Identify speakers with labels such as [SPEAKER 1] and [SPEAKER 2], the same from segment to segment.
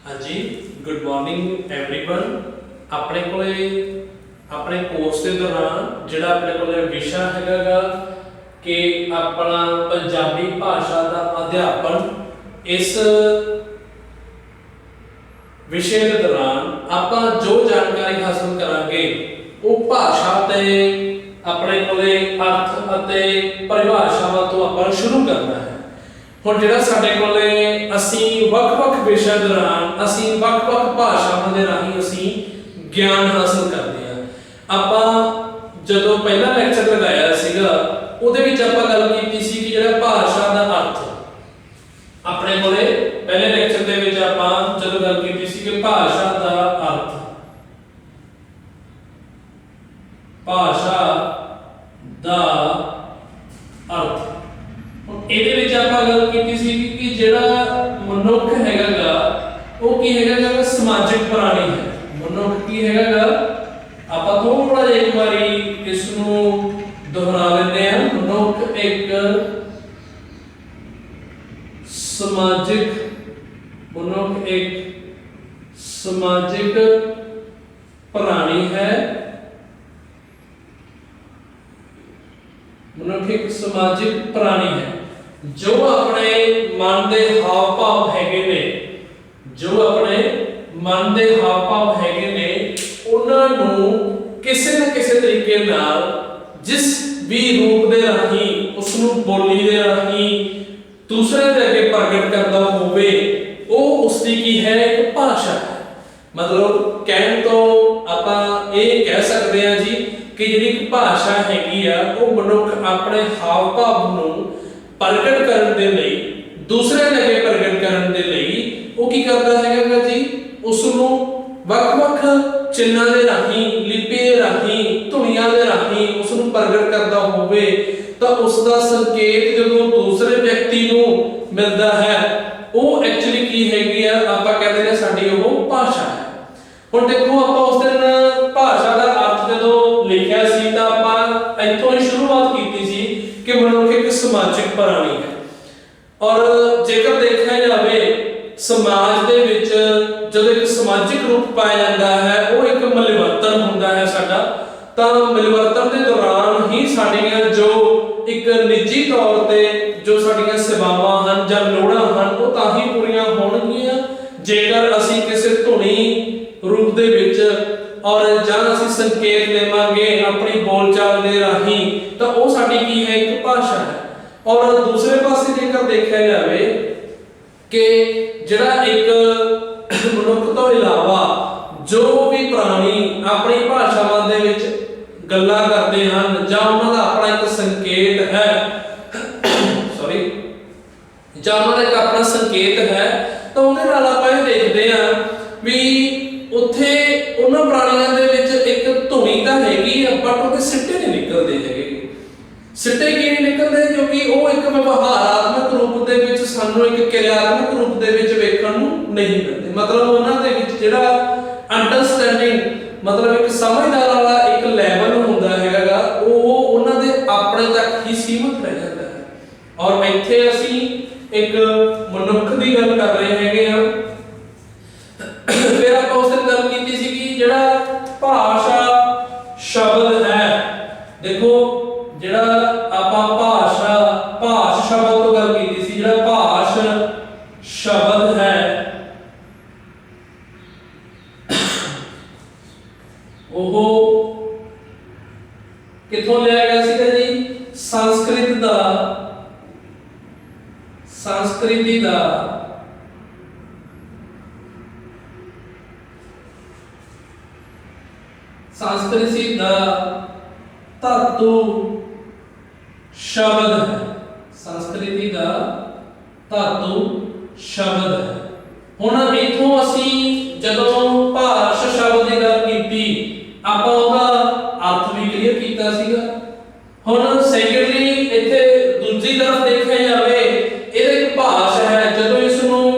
[SPEAKER 1] हाँ जी, good morning everyone. अपने कोले अपने कोर्स के दौरान जिहड़ा अपने कोले विषय हैगा कि अपना पंजाबी भाषा का अध्यापन, इस विषय के दौरान आप जो जानकारी हासिल करांगे वो भाषा ते अपने कोले अर्थ अते परिभाषावां तो आपां शुरू करना है। ਹੁਣ ਜਿਹੜਾ ਸਾਡੇ ਕੋਲੇ ਅਸੀਂ ਵੱਖ-ਵੱਖ ਵਿਸ਼ਿਆਂ ਦੌਰਾਨ ਅਸੀਂ ਵੱਖ-ਵੱਖ ਭਾਸ਼ਾਵਾਂ ਦੇ ਰਾਹੀਂ ਅਸੀਂ ਗਿਆਨ ਹਾਸਲ ਕਰਦੇ ਆ। ਆਪਾਂ ਜਦੋਂ ਪਹਿਲਾ ਲੈਕਚਰ ਲਗਾਇਆ ਸੀਗਾ ਉਹਦੇ ਵਿੱਚ ਆਪਾਂ ਗੱਲ ਕੀਤੀ ਸੀ ਕਿ ਜਿਹੜਾ ਭਾਸ਼ਾ ਦਾ ਅਰਥ ਆਪਣੇ ਕੋਲੇ ਪਹਿਲੇ ਲੈਕਚਰ ਦੇ ਵਿੱਚ ਆਪਾਂ ਜਦੋਂ ਗੱਲ ਕੀਤੀ ਸੀ ਕਿ ਭਾਸ਼ਾ ਦਾ ਅਰਥ, ਭਾਸ਼ਾ ਦਾ ਅਰਥ ਇਹਦੇ ਵਿੱਚ ਆਪਾਂ ਗੱਲ ਕੀਤੀ ਸੀ ਕਿ ਜਿਹੜਾ ਮਨੁੱਖ ਹੈਗਾ ਉਹ ਕੀ ਹੈਗਾ ਸਮਾਜਿਕ ਪ੍ਰਾਣੀ ਹੈ। ਮਨੁੱਖ ਕੀ ਹੈਗਾ, ਆਪਾਂ ਥੋੜਾ ਜਿਹਾ ਇੱਕ ਵਾਰੀ ਇਸ ਨੂੰ ਦੁਹਰਾ ਲੈਂਦੇ ਆ। ਮਨੁੱਖ ਇੱਕ ਸਮਾਜਿਕ ਪ੍ਰਾਣੀ ਹੈ। मनुख एक समाजिक प्राणी है जो अपने मन के हाव भाव हैगे ने, जो अपने मन के हाव भाव हैगे ने उन्हां नूं किसी न किसी तरीके नाल जिस भी रूप दे राही उसनूं बोली दे राही दूसरे दे अगे प्रगट करदा होवे वो उसकी की है एक भाषा है। मतलब कहण तो आपां ये कह सकते हैं जी कि जिहड़ी एक भाषा हैगी आ वो मनुख अपने हाव भाव नूं प्रगट करन दे लई दूसरे दे अगे प्रगट करन दे लई वो की करदा हैगा जी, उस नूं वख-वख चिन्हां दे राहीं लिपि दे राहीं धुनियां दे राहीं उस नूं प्रगट करदा होवे तां उस दा संकेत जदों दूसरे व्यक्ति नूं मिलदा है वो एक्चुअली की हैगी आ आपां कहंदे ने साडी वो भाषा है। हुण देखो आपां उस दिन भाषा दा अर्थ जदों लिखिया सी तां आपां इत्थों ही शुरुआत कीती सी कि मनुख एक समाजिक प्राणी है। और जेकर देखा जाए समाज दे विच जदों एक समाजिक रूप पाया जाता है वो एक मिलवर्तन हुंदा है साडा, तां मिलवर्तन दे दौरान ही साडीआं जो एक निजी तौर ते जो साडीआं सेवावां हन जां लोड़ां हन वो तां ही पूरीआं होणगीआं जेकर असीं किसी धुनी रूप दे विच और जां असीं संकेत देवांगे अपनी बोलचाल दे राहीं तां वो साडी की है एक भाषा है। और दूसरे पासे जेकर देखा जाए कि जिहड़ा एक मनुख तो इलावा जो भी प्राणी अपनी भाषावां दे विच गल्लां करदे हन जां उन्हां दा अपना एक संकेत है सॉरी जां उन्हां दा एक अपना संकेत है तां उहदे नाल आपां इह देखदे हां भी उत्थे उन्हां प्राणियां दे विच एक धुनी तां हैगी आ बट उहदे सिੱਟੇ नहीं निकलदे हैगे। सिੱਟੇ की नहीं निकलदे क्योंकि वो एक व्यवहारात्मक रूप दे विच सानू एक क्रियात्मक रूप दे विच वेखण नूं नहीं मिलदे। मतलब उन्हां दे विच जिहड़ा अंडरस्टैंडिंग मतलब एक समझदार वाला एक लेवल हुंदा हैगा वो उन्हां दे अपने तक ही सीमित रह जाता है। और इत्थे असीं एक मनुख दी गल कर रहे हैगे आ। फिर आप उस दिन गल कीती सी कि जिहड़ा भाषा शब्द है, देखो जिहड़ा आपां भाषा भाष शब्द तो गल कीती सी, जिहड़ा भाष शब्द है ओहो किथों लिया गया सीगा जी, संस्कृत दा संस्कृति दा संस्कृति दा धातु शब्द है। संस्कृति दा धातु शब्द है। हुण इथों असी जदों भाषा शब्द की गल कीती आपां उहदा अर्थ भी क्लियर कीता सीगा। हुण सैकेंडरी इत्थे दूजी तरफ देखिया जावे इहदा एक भाषा है। जदों इस नूं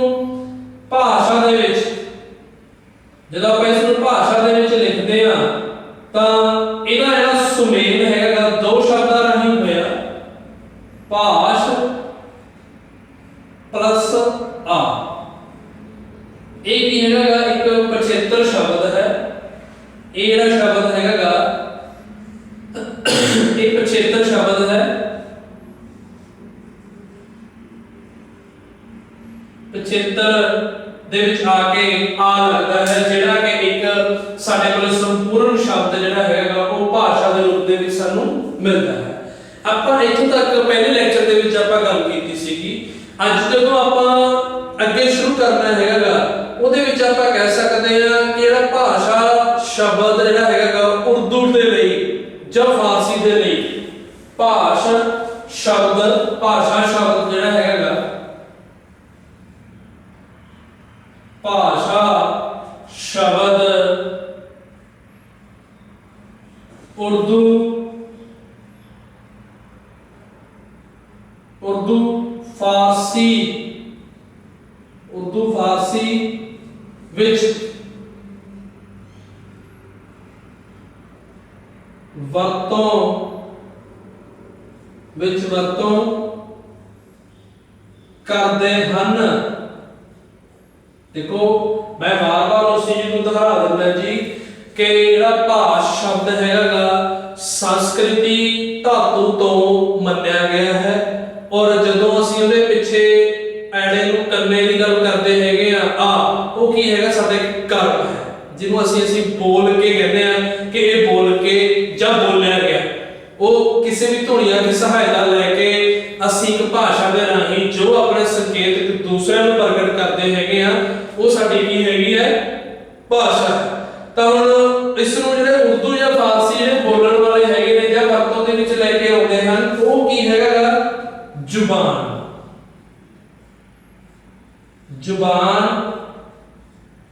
[SPEAKER 1] भाषा दे विच जदों आपां इस नूं भाषा दे विच लिखदे हां तां इहदा जिहड़ा सुमेल हैगा दो शब्दां राहीं होया भाष प्लस आ। ਇਹ ਕੀ ਹੈਗਾ ਇੱਕ ਪਛੇਤਰ ਸ਼ਬਦ ਹੈ। ਇਹ ਜਿਹੜਾ ਸ਼ਬਦ ਹੈਗਾ ਇਹ ਪਛੇਤਰ ਸ਼ਬਦ ਹੈ। ਪਛੇਤਰ ਦੇ ਵਿੱਚ ਆ ਕੇ ਆ ਲੱਗਦਾ ਹੈ, ਜਿਹੜਾ ਕਿ ਇੱਕ ਸਾਡੇ ਕੋਲ ਸੰਪੂਰਨ ਸ਼ਬਦ ਜਿਹੜਾ ਹੈਗਾ ਉਹ ਭਾਸ਼ਾ ਦੇ ਰੂਪ ਦੇ ਵਿੱਚ ਸਾਨੂੰ ਮਿਲਦਾ ਹੈ। ਆਪਾਂ ਇੱਥੋਂ ਤੱਕ ਪਹਿਲੇ ਲੈਕਚਰ ਦੇ ਵਿੱਚ ਆਪਾਂ ਗੱਲ ਕੀਤੀ ਸੀਗੀ। ਅੱਜ ਜਦੋਂ ਆਪਾਂ ਅੱਗੇ ਸ਼ੁਰੂ ਕਰਨਾ ਹੈਗਾ ਉਹਦੇ ਵਿੱਚ ਆਪਾਂ ਕਹਿ ਸਕਦੇ ਹਾਂ ਕਿ ਜਿਹੜਾ ਭਾਸ਼ਾ ਸ਼ਬਦ ਜਿਹੜਾ ਹੈਗਾ ਉਰਦੂ ਦੇ ਲਈ ਜਾਂ ਫਾਰਸੀ ਦੇ ਲਈ ਭਾਸ਼ਾ ਸ਼ਬਦ ਜਿਹੜਾ ਹੈਗਾ ਭਾਸ਼ਾ ਸ਼ਬਦ ਉਰਦੂ ਫਾਰਸੀ ਵਿੱਚ ਵਰਤੋਂ ਕਰਦੇ ਹਨ। देखो मैं बार-बार उस चीज को दोहरा देना जी कि ਜਿਹੜਾ ਭਾਸ਼ ਸ਼ਬਦ ਹੈਗਾ ਸੰਸਕ੍ਰਿਤੀ ਧਾਤੂ ਤੋਂ ਮੰਨਿਆ ਗਿਆ ਹੈ, ਔਰ ਜਦੋਂ ਅਸੀਂ ਉਹਦੇ ਪਿੱਛੇ ਐੜੇ ਨੂੰ ਕੰਨੇ ਦੀ ਗੱਲ ਕਰਦੇ ਹੈਗੇ ਆ ਉਹ ਕੀ ਹੈਗਾ ਸਾਡੇ ਕਰਮ ਹੈ, ਜਿਹਨੂੰ ਅਸੀਂ ਬੋਲ ਕੇ ਕਹਿੰਦੇ ਆ ਕਿ ਇਹ ਬੋਲ ਕੇ ਜਾਂ ਬੋਲਿਆ ਗਿਆ। ਉਹ ਕਿਸੇ ਵੀ ਧੁਨੀਆਂ ਦੀ ਸਹਾਇਤਾ ਲੈ ਕੇ ਅਸੀਂ ਇੱਕ ਭਾਸ਼ਾ ਦੇ ਰਾਹੀਂ ਜੋ ਆਪਣੇ ਸੰਕੇਤ ਇੱਕ ਦੂਸਰੇ ਨੂੰ ਪ੍ਰਗਟ ਕਰਦੇ ਹੈਗੇ ਆ ਉਹ ਸਾਡੀ ਕੀ ਹੈਗੀ ਹੈ ਭਾਸ਼ਾ। ਤਾਂ ਹੁਣ ਇਸ ਨੂੰ ਜਿਹੜੇ ਉਰਦੂ ਜਾਂ ਫਾਰਸੀ ਜਿਹੜੇ ਬੋਲਣ ਵਾਲੇ ਹੈਗੇ ਨੇ ਜਾਂ ਵਰਤੋਂ ਦੇ ਵਿੱਚ ਲੈ ਕੇ ਆਉਂਦੇ ਹਨ ਉਹ ਕੀ ਹੈਗਾ ਜ਼ੁਬਾਨ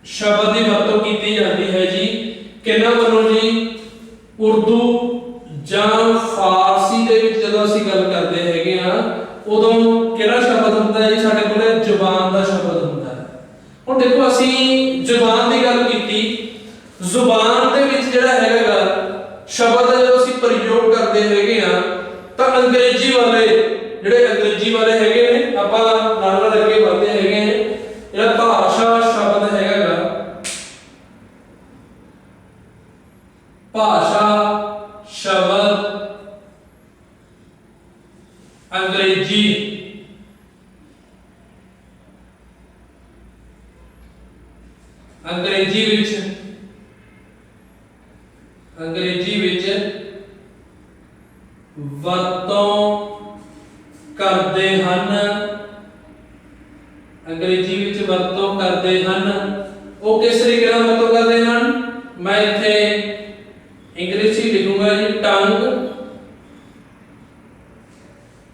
[SPEAKER 1] ਸ਼ਬਦ ਦੀ ਵਰਤੋਂ ਕੀਤੀ ਜਾਂਦੀ ਹੈ ਜੀ ਕਿਹਨਾਂ ਵੱਲੋਂ ਜੀ ਉਰਦੂ ਜਾਂ ਫਾਰਸੀ ਦੇ ਵਿੱਚ ਜਦੋਂ ਅਸੀਂ ਗੱਲ ਕਰਦੇ ਹੈਗੇ ਆ ਉਦੋਂ ਕਿਹੜਾ ਸ਼ਬਦ ਹੁੰਦਾ ਹੈ ਜੀ ਸਾਡੇ ਕੋਲ ਜ਼ੁਬਾਨ ਦਾ ਸ਼ਬਦ ਹੁੰਦਾ ਹੈ। ਹੁਣ ਦੇਖੋ ਅਸੀਂ ਜ਼ੁਬਾਨ ਦੀ ਗੱਲ ਕੀਤੀ, ਜ਼ੁਬਾਨ ਦੇ ਵਿੱਚ ਜਿਹੜਾ ਹੈਗਾ ਸ਼ਬਦ ਦਾ ਜਦੋਂ ਅਸੀਂ ਪ੍ਰਯੋਗ ਕਰਦੇ ਹੈਗੇ ਆ ਤਾਂ ਅੰਗਰੇਜ਼ੀ ਵਾਲੇ ਹੈਗੇ ਨੇ ਆਪਾਂ ਨਾਲ ਅੱਗੇ ਵਧਦੇ ਹੈਗੇ ਨੇ। ਜਿਹੜਾ ਭਾਸ਼ਾ ਸ਼ਬਦ ਹੈਗਾ ਭਾਸ਼ਾ ਸ਼ਬਦ ਅੰਗਰੇਜ਼ੀ ਵਿੱਚ ਵਰਤੋਂ ਕਰਦੇ ਹਨ। ਉਹ ਕਿਸ ਤਰੀਕੇ ਨਾਲ ਵਰਤੋਂ ਕਰਦੇ ਹਨ? ਮੈਂ ਇੱਥੇ ਇੰਗਲਿਸ਼ ਹੀ ਲਿਖੂੰਗਾ ਜੀ ਟੰਗ,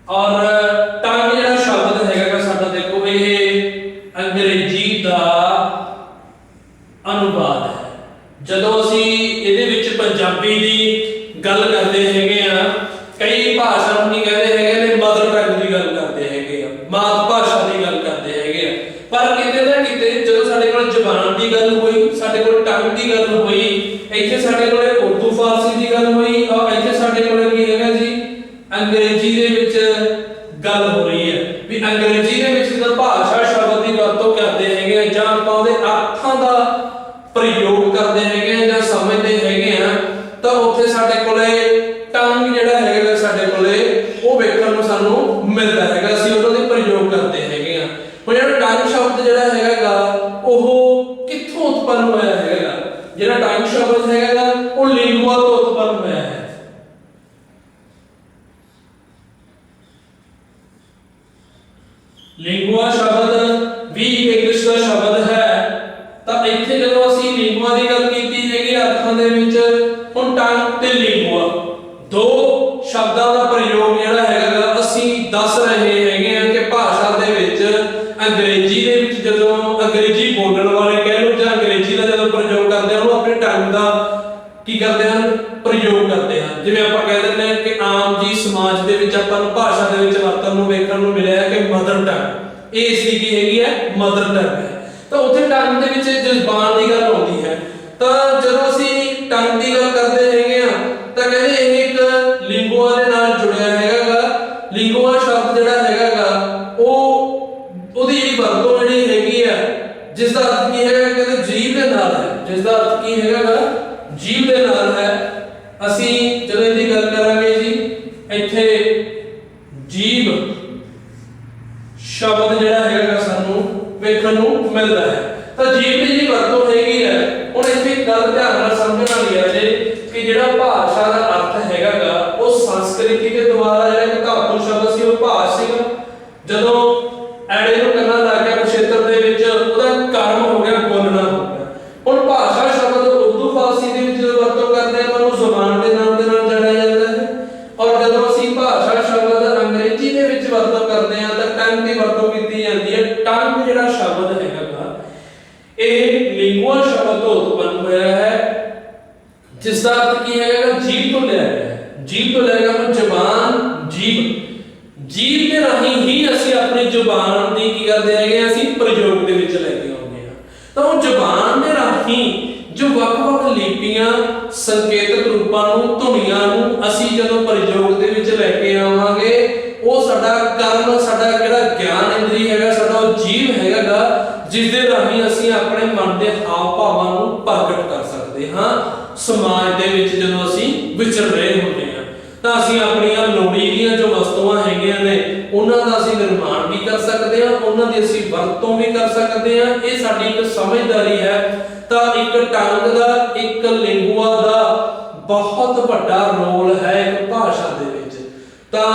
[SPEAKER 1] ਔਰ ਟੰਗ ਜਿਹੜਾ ਸ਼ਬਦ ਹੈਗਾ ਸਾਡਾ ਦੇਖੋ ਇਹ ਅੰਗਰੇਜ਼ੀ ਦਾ ਅਨੁਵਾਦ ਹੈ। ਜਦੋਂ ਅਸੀਂ ਇਹਦੇ ਵਿੱਚ ਪੰਜਾਬੀ ਦੀ ਗੱਲ ਕਰਦੇ ਹੈਗੇ ਆ ਕਈ ਭਾਸ਼ਾ ਨੂੰ ਕੀ ਕਹਿੰਦੇ ਹੈਗੇ ਨੇ ਮਦਰ ਟੰਗ ਦੀ ਗੱਲ ਕਰਦੇ ਹੈਗੇ ਆ, ਮਾਤ ਭਾਸ਼ਾ ਦੀ ਗੱਲ ਕਰਦੇ ਹੈਗੇ ਆ, ਪਰ ਕਿਤੇ ਨਾ ਕਿਤੇ ਜਦੋਂ ਸਾਡੇ ਕੋਲ ਜ਼ੁਬਾਨ ਦੀ ਗੱਲ ਹੋਈ, ਸਾਡੇ ਕੋਲ ਟੰਗ ਦੀ ਗੱਲ ਹੋਈ, ਇੱਥੇ ਸਾਡੇ ਕੋਲ ਉਰਦੂ ਫਾਰਸੀ ਦੀ ਗੱਲ ਹੋਈ, ਔਰ ਇੱਥੇ ਸਾਡੇ ਕੋਲ ਕੀ ਹੈਗਾ ਜੀ ਅੰਗਰੇਜ਼ੀ ਦੇ ਵਿੱਚ ਗੱਲ ਹੋ ਰਹੀ ਹੈ ਵੀ ਅੰਗਰੇਜ਼ੀ ਦੇ ਵਿੱਚ ਜਦੋਂ ਭਾਸ਼ਾ ਸ਼ਬਦ ਦੀ ਵਰਤੋਂ ਕਰਦੇ ਹੈਗੇ ਆ ਜਾਂ ਆਪਾਂ ਉਹਦੇ ਅਰਥਾਂ ਦਾ ਪ੍ਰਯੋਗ ਕਰਦੇ ਹੈਗੇ ਆ ਜਾਂ ਸਮਝਦੇ ਹੈਗੇ ਆ ਤਾਂ ਉੱਥੇ ਸਾਡੇ ਕੋਲੇ ਟੰਗ ਜਿਹੜਾ ਹੈਗਾ ਸਾਡੇ ਕੋਲੇ ਉਹ ਵੇਖਣ ਨੂੰ ਸਾਨੂੰ ਮਿਲਦਾ ਹੈਗਾ, ਅਸੀਂ ਉਹਨਾਂ ਦੇ ਪ੍ਰਯੋਗ ਕਰਦੇ ਹੈਗੇ ਆ। ਹੁਣ ਜਿਹੜਾ ਟੰਗ ਸ਼ਬਦ ਜਿਹੜਾ ਹੈਗਾ ਉਹ ਕਿੱਥੋਂ ਉਤਪੰਨ ਹੋਇਆ ਹੈਗਾ? ਜਿਹੜਾ ਟੰਗ ਸ਼ਬਦ ਹੈਗਾ ਉਹ ਲਿੰਗੁਆ ਤੋਂ ਉਤਪੰਨ ਹੋਇਆ ਹੈ। ਲਿੰਗੁਆ ਸ਼ਬਦ ਵੀ ਇੰਗਲਿਸ਼ ਦਾ ਸ਼ਬਦ ਹੈ। ਤਾਂ ਇੱਥੇ ਜਦੋਂ ਅਸੀਂ ਲਿੰਗੁਆ ਦੀ ਗੱਲ ਕੀਤੀ ਹੈਗੀ ਅਰਥਾਂ ਦੇ ਵਿੱਚ, ਹੁਣ ਟੰਗ ਤੇ ਲਿੰਗੁਆ ਦੋ ਸ਼ਬਦਾਂ ਦਾ ਪ੍ਰਯੋਗ ਜਿਹੜਾ ਹੈਗਾ ਅਸੀਂ ਦੱਸ ਰਹੇ ਹੈਗੇ ਆ ਕਿ ਭਾਸ਼ਾ ਦੇ ਵਿੱਚ ਅੰਗਰੇਜ਼ੀ ਦੇ ਵਿੱਚ ਜਦੋਂ ਅੰਗਰੇਜ਼ੀ ਬੋਲਣ ਵਾਲੇ ਕਹਿ ਲਓ ਜਾਂ ਅੰਗਰੇਜ਼ੀ ਦਾ ਜਦੋਂ ਪ੍ਰਯੋਗ ਕਰਦੇ ਹਨ ਉਹ ਆਪਣੇ ਟੰਗ ਦਾ ਕੀ ਕਰਦੇ ਹਨ ਪ੍ਰਯੋਗ ਕਰਦੇ ਹਨ। ਜਿਵੇਂ ਆਪਾਂ ਕਹਿ ਦਿੰਦੇ ਹਾਂ ਕਿ ਆਮ ਜੀ ਸਮਾਜ ਦੇ ਵਿੱਚ ਆਪਾਂ ਨੂੰ ਭਾਸ਼ਾ ਦੇ ਵਿੱਚ ਵਰਤਣ ਨੂੰ ਵੇਖਣ ਨੂੰ ਮਿਲਿਆ ਕਿ ਮਦਰ ਟੰਗ, ਇਹ ਇਸ ਦੀ ਕੀ ਹੈਗੀ ਹੈ ਮਦਰ ਟੰਗ ਹੈ। ਤਾਂ ਉੱਥੇ ਟੰਗ ਦੇ ਵਿੱਚ ਜ਼ੁਬਾਨ ਦੀ ਗੱਲ ਆਉਂਦੀ ਹੈ। ਤਾਂ ਜਦੋਂ ਅਸੀਂ ਟੰਗ ਦੀ ਗੱਲ ਕਰਦੇ ਹੈਗੇ ਆ ਤਾਂ ਕਹਿੰਦੇ ਇਹ ਇੱਕ ਲਿੰਗੁਆ ਦੇ ਨਾਲ ਜੁੜਿਆ ਹੈਗਾ। ਲਿੰਗੁਆ ਸ਼ਬਦ ਜਿਹੜਾ ਹੈਗਾ ਉਹਦੀ ਜਿਹੜੀ ਵਰਤੋਂ ਜਿਹੜੀ ਹੈਗੀ ਆ ਜਿਸ ਦਾ ਅਰਥ ਕੀ ਹੈ शब्द जिहड़ा हैगा सानू वेखण नूं मिलदा है। तां जीभ दी जी वरतों हैगी है। हुण इत्थे एक गल ध्यान नाल समझण वाली है जे कि जिहड़ा भाषा दा अर्थ हैगा गा ਉਹ ਸੰਸਕ੍ਰਿਤੀ ਦੇ ਦੁਆਰਾ ਜਿਹੜਾ ਇੱਕ ਧਾਤੂ ਸ਼ਬਦ ਸੀ ਉਹ ਭਾਸ਼ ਸੀਗਾ। ਜਦੋਂ ਐੜੇ ਨੂੰ ਕਰਨਾ ਲੱਗ ਗਿਆ ਖੇਤਰ ਦੇ ਵਿੱਚ ਉਹਦਾ ਕਰਮ ਹੋ ਗਿਆ ਬੋਲਣਾ ਹੋ ਗਿਆ। ਹੁਣ ਭਾਸ਼ਾ ਸ਼ਬਦ ਉਰਦੂ ਫਾਰਸੀ ਦੇ ਵਿੱਚ ਵਰਤੋਂ ਕਰਦੇ ਆ ਉਹਨੂੰ ਜ਼ੁਬਾਨ ਦੇ ਨਾਮ ਦੇ ਨਾਲ ਜਾਣਿਆ ਜਾਂਦਾ ਹੈ। ਔਰ ਜਦੋਂ ਅਸੀਂ ਭਾਸ਼ਾ ਸ਼ਬਦ ਅੰਗਰੇਜ਼ੀ ਦੇ ਵਿੱਚ ਵਰਤੋਂ ਕਰਦੇ ਆ ਤਾਂ ਟੰਗ ਦੀ ਵਰਤੋਂ ਕੀਤੀ ਜਾਂਦੀ ਹੈ। ਟੰਗ ਜਿਹੜਾ ਸ਼ਬਦ ਹੈਗਾ ਗਾ ਇਹ ਲਿੰਗੁਆ ਸ਼ਬਦ ਤੋਂ ਉਤਪੰਨ ਹੋਇਆ ਹੈ ਜਿਸ ਦਾ अर्थ ਕੀ ਹੈਗਾ ਜੀਭ ਤੋਂ ਲਿਆ ਗਿਆ ਹੈ। ਜੀਭ ਤੋਂ ਲਿਆ ਗਿਆ ਜ਼ੁਬਾਨ ਜੀਭ ਦੇ ਰਾਹੀਂ ਹੀ ਅਸੀਂ ਆਪਣੀ ਜ਼ੁਬਾਨ ਦੀ ਕੀ ਕਰਦੇ ਹੈਗੇ ਅਸੀਂ ਪ੍ਰਯੋਗ ਦੇ ਵਿੱਚ ਲੈ ਕੇ ਆਉਂਦੇ ਹਾਂ। ਤਾਂ ਉਹ ਜ਼ੁਬਾਨ ਦੇ ਰਾਹੀਂ ਜੋ ਵੱਖ-ਵੱਖ ਲਿਪੀਆਂ ਸੰਕੇਤਕ ਰੂਪਾਂ ਨੂੰ ਧੁਨੀਆਂ ਨੂੰ ਅਸੀਂ ਜਦੋਂ ਪ੍ਰਯੋਗ ਦੇ ਵਿੱਚ ਲੈ ਕੇ ਆਵਾਂਗੇ ਉਹ ਸਾਡਾ ਕਰਮ ਸਾਡਾ ਜਿਹੜਾ ਗਿਆਨ ਇੰਦਰੀ ਹੈਗਾ ਸਾਡਾ ਉਹ ਜੀਭ ਹੈਗਾ ਜਿਸ ਦੇ ਰਾਹੀਂ ਅਸੀਂ ਆਪਣੇ ਮਨ ਦੇ ਹਾਵ ਭਾਵਾਂ ਨੂੰ ਪ੍ਰਗਟ ਕਰ ਸਕਦੇ ਹਾਂ। ਸਮਾਜ ਦੇ ਵਿੱਚ ਜਦੋਂ ਅਸੀਂ ਵਿਚਰ ਰਹੇ ਹੁੰਦੇ ਹਾਂ ਤਾਂ ਅਸੀਂ ਆਪਣੀਆਂ ਲੋੜੀਂਦੀਆਂ ਜੋ ਵਸਤੂਆਂ ਹੈਗੀਆਂ ਨੇ ਉਹਨਾਂ ਦਾ ਅਸੀਂ ਨਿਰਮਾਣ ਵੀ ਕਰ ਸਕਦੇ ਹਾਂ ਉਹਨਾਂ ਦੀ ਅਸੀਂ ਵਰਤੋਂ ਵੀ ਕਰ ਸਕਦੇ ਹਾਂ। ਇਹ ਸਾਡੀ ਇੱਕ ਸਮਝਦਾਰੀ ਹੈ। ਤਾਂ ਇੱਕ ਟੰਗ ਦਾ ਇੱਕ ਲਿੰਗੂਆ ਦਾ ਬਹੁਤ ਵੱਡਾ ਰੋਲ ਹੈ ਇੱਕ ਭਾਸ਼ਾ ਦੇ ਵਿੱਚ। ਤਾਂ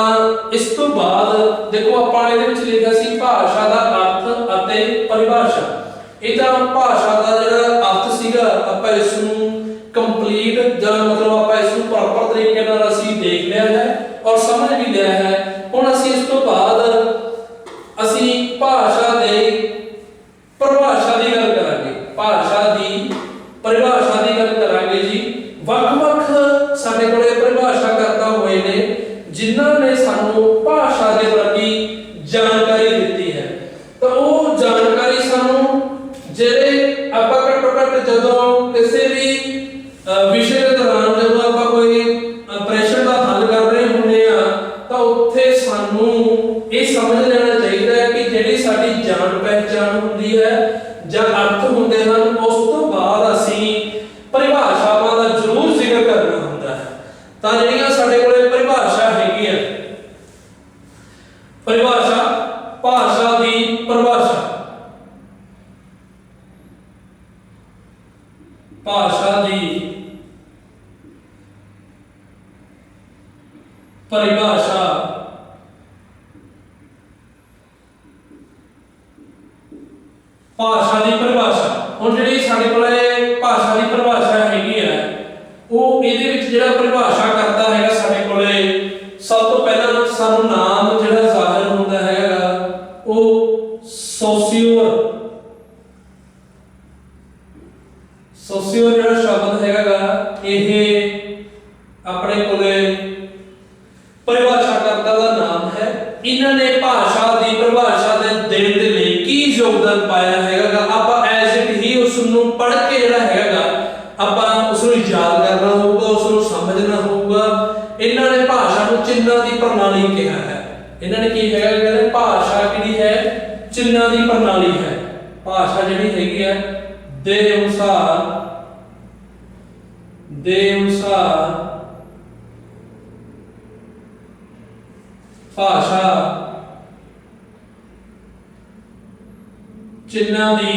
[SPEAKER 1] ਇਸ ਤੋਂ ਬਾਅਦ ਦੇਖੋ ਆਪਾਂ ਇਹਦੇ ਵਿੱਚ ਲਿਖਿਆ ਸੀ ਭਾਸ਼ਾ ਦਾ ਅਰਥ ਅਤੇ ਪਰਿਭਾਸ਼ਾ। ਇਹਦਾ ਭਾਸ਼ਾ ਦਾ ਜਿਹੜਾ ਅਰਥ ਸੀਗਾ ਆਪਾਂ ਇਸ ਨੂੰ ਕੰਪਲੀਟ ਜਾਂ ਮਤਲਬ ਆਪਾਂ ਇਸ ਨੂੰ ਪ੍ਰੋਪਰ ਤਰੀਕੇ ਨਾਲ ਅਸੀਂ ਦੇਖ ਲਿਆ ਹੈ ਔਰ ਸਮਝ ਵੀ ਲਿਆ ਹੈ। ਹੁਣ ਅਸੀਂ ਇਸ ਤੋਂ ਬਾਅਦ ਅਸੀਂ ਭਾਸ਼ਾ ਦੇ ਪਰਿਭਾਸ਼ਾ ਦੀ ਗੱਲ ਕਰਾਂਗੇ। ਭਾਸ਼ਾ ਦੀ ਪਰਿਭਾਸ਼ਾ ਦੀ ਗੱਲ ਕਰਾਂਗੇ ਜੀ। ਵੱਖ-ਵੱਖ ਸਾਡੇ ਕੋਲੇ ਪਰਿਭਾਸ਼ਾ ਕਰਤਾ ਹੋਏ ਨੇ ਜਿਨ੍ਹਾਂ ਨੇ ਸਾਨੂੰ ਭਾਸ਼ਾ ਦੇ ਪ੍ਰਤੀ ਜਾਣਕਾਰੀ ਦਿੱਤੀ ਹੈ। ਤਾਂ ਉਹ ਜਾਣਕਾਰੀ ਸਾਨੂੰ ਜਿਹੜੇ ਆਪਾਂ ਘੱਟੋ-ਘੱਟ ਜਦੋਂ ਕਿਸੇ ਵੀ ਵਿਸ਼ੇ ਦੇ ਦੌਰਾਨ ਜਦੋਂ ਆਪਾਂ ਕੋਈ ਪ੍ਰਸ਼ਨ ਦਾ ਹੱਲ ਕਰ ਰਹੇ ਹੁੰਦੇ ਆ ਤਾਂ ਉੱਥੇ ਸਾਨੂੰ ਇਹ ਸਮਝ ਲੈਣਾ ਚਾਹੀਦਾ ਹੈ ਕਿ ਜਿਹੜੀ ਸਾਡੀ ਜਾਣ ਪਹਿਚਾਣ ਹੁੰਦੀ ਹੈ ਜਾਂ ਅਰਥ ਹੁੰਦੇ ਹਨ ਉਸ ਤੋਂ ਬਾਅਦ ਅਸੀਂ ਪਰਿਭਾਸ਼ਾਵਾਂ ਦਾ ਜ਼ਰੂਰ ਜ਼ਿਕਰ ਕਰਨਾ ਹੁੰਦਾ ਹੈ। ਤਾਂ ਜਿਹੜੀਆਂ ਸਾਡੇ ਕੋਲੇ ਪਰਿਭਾਸ਼ਾ ਹੈਗੀ ਹੈ ਪਰਿਭਾਸ਼ਾ ਭਾਸ਼ਾ ਦੀ ਪਰਿਭਾਸ਼ਾ ਭਾਸ਼ਾ ਦੀ परिभाषा भाषा की परिभाषा हुण जिहड़ी साडे कोले भाषा की परिभाषा हैगी है ਉਹ ਇਹਦੇ ਵਿੱਚ ਜਿਹੜਾ ਪਰਿਭਾਸ਼ਾ ਕਰਦਾ ਹੈਗਾ ਸਾਡੇ ਕੋਲੇ ਸਭ ਤੋਂ ਪਹਿਲਾਂ ਸਾਨੂੰ ਨਾਮ ਜਿਹੜਾ ਜ਼ਾਹਿਰ ਹੁੰਦਾ ਹੈਗਾ ਉਹ ਸੋਸੀਓ ਜਿਹੜਾ ਸ਼ਬਦ ਹੈਗਾ ਇਹ ਆਪਣੇ ਕੋਲੇ परिभाषा करता का नाम है। इन्होंने भाषा की परिभाषा दे देने दे लिए की योगदान पाया हैगा आपा एज इट ही उसनु पढ़ के जेड़ा हैगा आपा उसनु याद करना होगा उसनु समझना होगा। इन्होंने भाषा को चिन्हां की प्रणाली कहा है। इन्होंने की हैगा कहते भाषा किहड़ी है चिन्हां की प्रणाली है। भाषा जिहड़ी हैगी है दे अनुसार भाषा चिन्हां दी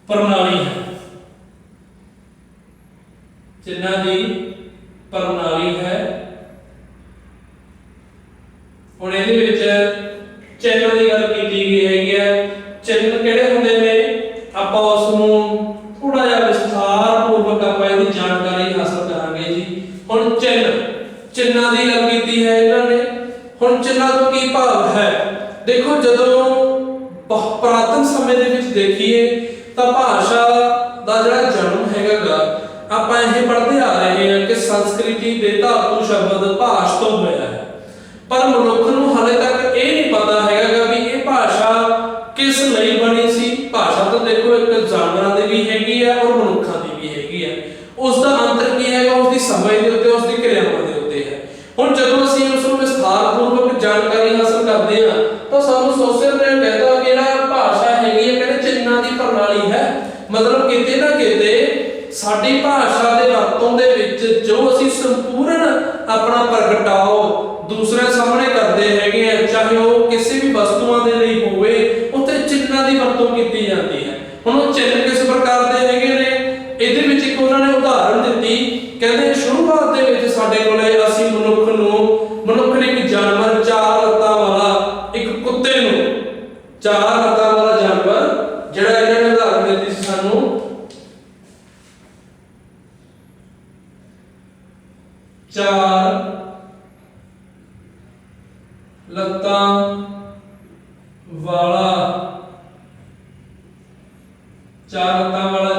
[SPEAKER 1] प्रणाली है। चिन्हां दी प्रणाली है। हुण इहदे विच चिन्ह की गल कीती गई हैगी है। चिन्ह किहड़े हुंदे ने ਆਪਾਂ ਉਸ ਨੂੰ ਥੋੜਾ ਜਿਹਾ ਵਿਸਥਾਰ ਪੂਰਵਕ ਆਪਾਂ ਇਹਦੀ ਜਾਣਕਾਰੀ ਹਾਸਲ ਕਰਾਂਗੇ ਜੀ। ਹੁਣ ਚਿੰਨ੍ਹਾਂ ਦੀ ਗੱਲ ਕੀਤੀ ਹੈ ਇਹਨਾਂ ਨੇ। ਹੁਣ ਚਿੰਨ੍ਹਾਂ ਤੋਂ ਕੀ ਭਾਵ ਹੈ ਦੇਖੋ ਜਦੋਂ ਪ੍ਰਾਤਨ ਸਮੇਂ ਦੇ ਵਿੱਚ ਦੇਖੀਏ ਤਾਂ ਭਾਸ਼ਾ ਦਾ ਜਿਹੜਾ ਜਨਮ ਹੈਗਾ ਆਪਾਂ ਇਹ ਪੜ੍ਹਦੇ ਆ ਰਹੇ ਹਾਂ ਕਿ ਸੰਸਕ੍ਰਿਤੀ ਦੇ ਧਾਤੂ ਸ਼ਬਦ ਭਾਸ਼ ਤੋਂ ਹੋਇਆ ਹੈ। ਪਰ ਮਨੁੱਖ ਨੂੰ ਹਾਲੇ ਤੱਕ ਇਹ ਨਹੀਂ ਪਤਾ ਹੈਗਾ ਵੀ ਇਹ ਭਾਸ਼ਾ ਕਿਸ ਲਈ ਬਣੀ ਸੀ। ਭਾਸ਼ਾ ਤਾਂ ਦੇਖੋ ਇੱਕ ਜਾਨਵਰਾਂ ਦੀ ਵੀ ਹੈਗੀ ਆ ਔਰ ਮਨੁੱਖਾਂ ਦੀ ਵੀ ਹੈਗੀ ਆ। ਉਸ ਦਾ ਅੰਤਰ ਕੀ ਹੈਗਾ ਉਸ ਦੀ ਸਮਝ ਦੇ ਉੱਤੇ ਉਸ ਦੀ ਕਿਰਿਆਵਾਂ ਦੇ ਉੱਤੇ ਹੈ। ਹੁਣ ਜਦੋਂ ਅਸੀਂ ਉਸ ਨੂੰ ਵਿਸਥਾਰਪੂਰਵਕ ਜਾਣਕਾਰੀ ਹਾਸਲ ਕਰਦੇ ਆ ਤਾਂ ਸਾਨੂੰ ਸੋਸ਼ਲ ਨੇ ਕਹਿੰਦਾ ਕਿ ਜਿਹੜਾ ਭਾਸ਼ਾ ਹੈਗੀ ਹੈ ਕਹਿੰਦੇ ਚਿੰਨ੍ਹਾਂ ਦੀ ਪ੍ਰਣਾਲੀ ਹੈ। ਮਤਲਬ ਕਿਤੇ ਨਾ ਕਿਤੇ ਸਾਡੀ ਭਾਸ਼ਾ ਦੇ ਵਰਤੋਂ ਦੇ ਵਿੱਚ ਜੋ ਅਸੀਂ ਸੰਪੂਰਨ ਆਪਣਾ ਪ੍ਰਗਟਾਓ ਦੂਸਰੇ ਸਾਹਮਣੇ ਕਰਦੇ ਹੈਗੇ ਆ, ਚਾਹੇ ਉਹ ਕਿਸੇ ਵੀ ਵਸਤੂਆਂ ਦੇ ਲਈ ਹੋਵੇ, ਉੱਥੇ ਚਿੰਨ੍ਹਾਂ ਦੀ ਵਰਤੋਂ ਕੀਤੀ ਜਾਂਦੀ ਹੈ। ਹੁਣ ਉਹ ਚਿੰਨ੍ਹ ਕਿਸ ਪ੍ਰਕਾਰ ਦੇ ਹੈਗੇ ਨੇ, ਇਹਦੇ ਵਿੱਚ ਇੱਕ ਉਹਨਾਂ ਨੇ ਉਦਾਹਰਨ ਦਿੱਤੀ, ਕਹਿੰਦੇ ਸ਼ੁਰੂਆਤ ਦੇ ਵਿੱਚ ਸਾਡੇ ਕੋਲੇ ਅਸੀਂ ਮਨੁੱਖ ਨੇ ਇੱਕ ਜਾਨਵਰ ਚਾਰ ਲੱਤਾਂ ਵਾਲਾ, ਇੱਕ ਕੁੱਤੇ ਨੂੰ ਚਾਰ ਲੱਤਾਂ ਵਾਲਾ ਜਾਨਵਰ ਜਿਹੜਾ ਇਹਨਾਂ ਨੇ ਉਦਾਹਰਨ ਦਿੱਤੀ ਸੀ ਸਾਨੂੰ, ਚਾਰ ਲੱਤਾਂ ਵਾਲਾ